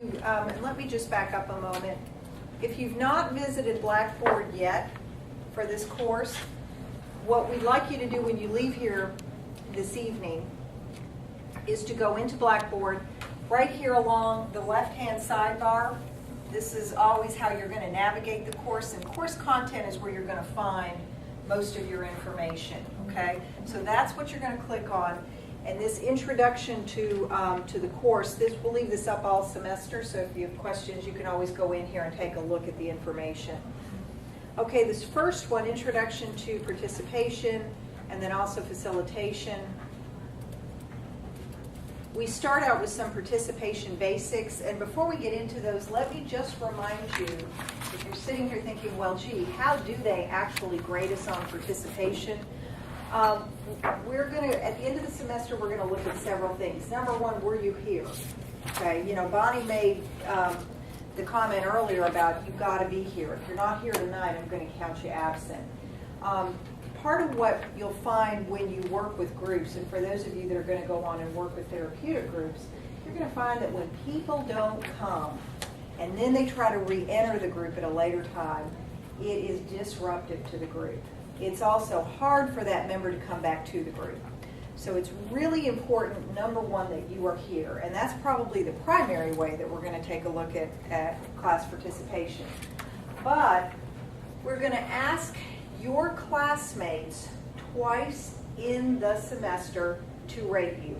And let me just back up a moment. If you've not visited Blackboard yet for this course, what we'd like you to do when you leave here this evening is to go into Blackboard right here along the left-hand sidebar. This is always how you're going to navigate the course, and course content is where you're going to find most of your information, okay? So that's what you're going to click on. And this introduction to the course, we'll leave this up all semester, so if you have questions, you can always go in here and take a look at the information. Okay, this first one, Introduction to Participation, and then also Facilitation. We start out with some participation basics, and before we get into those, let me just remind you, if you're sitting here thinking, well, gee, how do they actually grade us on participation? We're going to, at the end of the semester, we're going to look at several things. Number one, were you here? Okay, you know, Bonnie made the comment earlier about you've got to be here. If you're not here tonight, I'm going to count you absent. Part of what you'll find when you work with groups, and for those of you that are going to go on and work with therapeutic groups, you're going to find that when people don't come and then they try to re-enter the group at a later time, it is disruptive to the group. It's also hard for that member to come back to the group. So it's really important, number one, that you are here. And that's probably the primary way that we're going to take a look at class participation. But we're going to ask your classmates twice in the semester to rate you.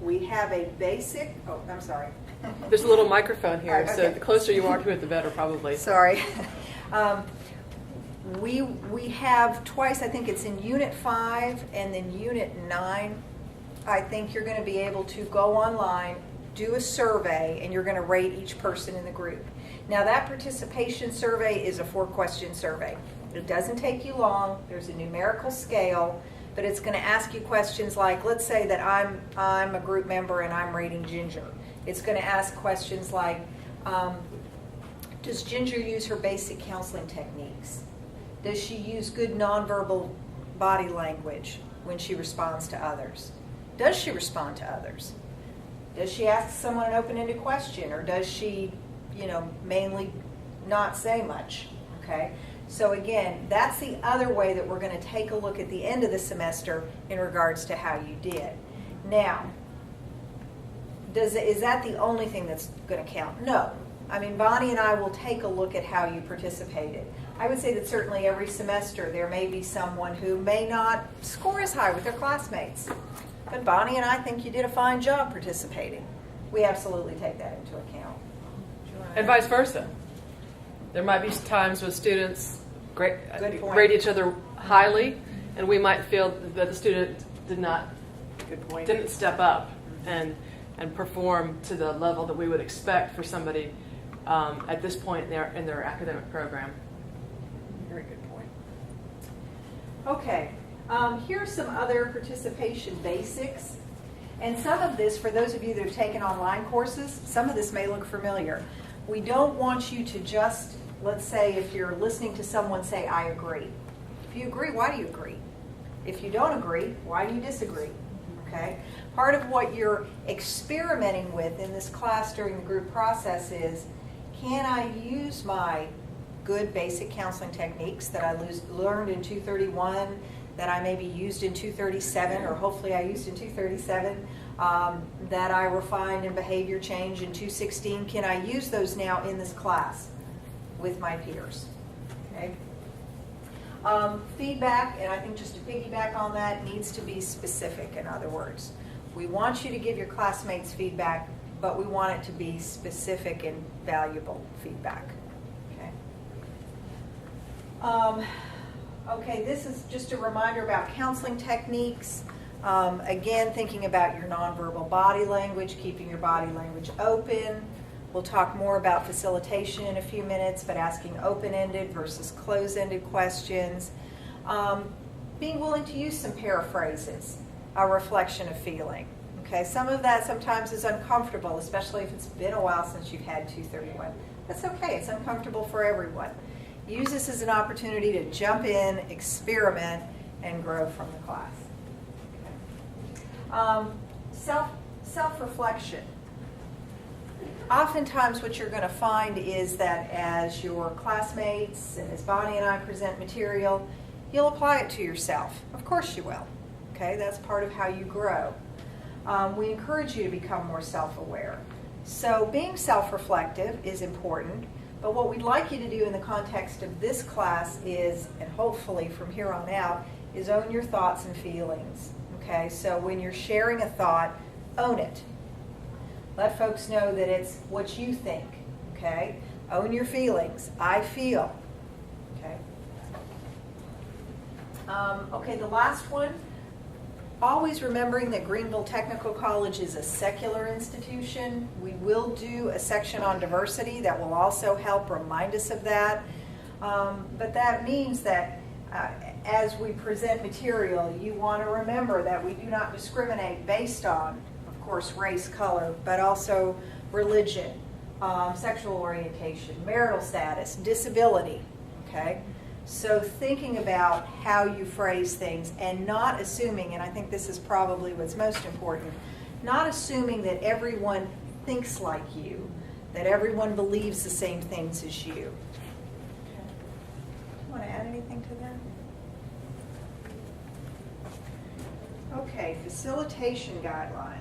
We have a basic, oh, I'm sorry. There's a little microphone here, Right, okay. So the closer you are to it, the better, probably. Sorry. We have twice, I think it's in Unit 5 and then Unit 9. I think you're going to be able to go online, do a survey, and you're going to rate each person in the group. Now that participation survey is a 4-question survey. It doesn't take you long. There's a numerical scale, but it's going to ask you questions like, let's say that I'm a group member and I'm rating Ginger. It's going to ask questions like, does Ginger use her basic counseling techniques? Does she use good nonverbal body language when she responds to others? Does she respond to others? Does she ask someone an open-ended question, or does she, mainly not say much? Okay. So again, that's the other way that we're going to take a look at the end of the semester in regards to how you did. Now, is that the only thing that's going to count? No. I mean, Bonnie and I will take a look at how you participated. I would say that certainly every semester there may be someone who may not score as high with their classmates. But Bonnie and I think you did a fine job participating. We absolutely take that into account. And vice versa. There might be times when students rate each other highly, and we might feel that the student didn't step up and perform to the level that we would expect for somebody at this point in their academic program. Very good point. Okay, here's some other participation basics. And some of this, for those of you that have taken online courses, some of this may look familiar. We don't want you to just, let's say if you're listening to someone say, I agree. If you agree, why do you agree? If you don't agree, why do you disagree? Okay? Part of what you're experimenting with in this class during the group process is, can I use my good basic counseling techniques that I learned in 231, that I maybe used in 237, or hopefully I used in 237, that I refined in behavior change in 216? Can I use those now in this class with my peers? Okay. Feedback, and I think just to piggyback on that, needs to be specific. In other words, we want you to give your classmates feedback, but we want it to be specific and valuable feedback. Okay. Okay, this is just a reminder about counseling techniques. Again, thinking about your nonverbal body language, keeping your body language open. We'll talk more about facilitation in a few minutes, but asking open-ended versus closed-ended questions. Being willing to use some paraphrases, a reflection of feeling. Okay, some of that sometimes is uncomfortable, especially if it's been a while since you've had 231. That's okay, it's uncomfortable for everyone. Use this as an opportunity to jump in, experiment, and grow from the class. Okay. Self-reflection. oftentimes what you're going to find is that as your classmates and as Bonnie and I present material, you'll apply it to yourself. Of course you will. Okay, that's part of how you grow. We encourage you to become more self-aware. So being self-reflective is important, but what we'd like you to do in the context of this class is, and hopefully from here on out, is own your thoughts and feelings. Okay, so when you're sharing a thought, own it. Let folks know that it's what you think. Okay, own your feelings. I feel. Okay. Okay, the last one. Always remembering that Greenville Technical College is a secular institution. We will do a section on diversity that will also help remind us of that. But that means that as we present material, you want to remember that we do not discriminate based on, of course, race, color, but also religion, sexual orientation, marital status, disability, okay? So thinking about how you phrase things and not assuming, and I think this is probably what's most important, not assuming that everyone thinks like you, that everyone believes the same things as you. Okay. Do you want to add anything to that? Okay, facilitation guidelines.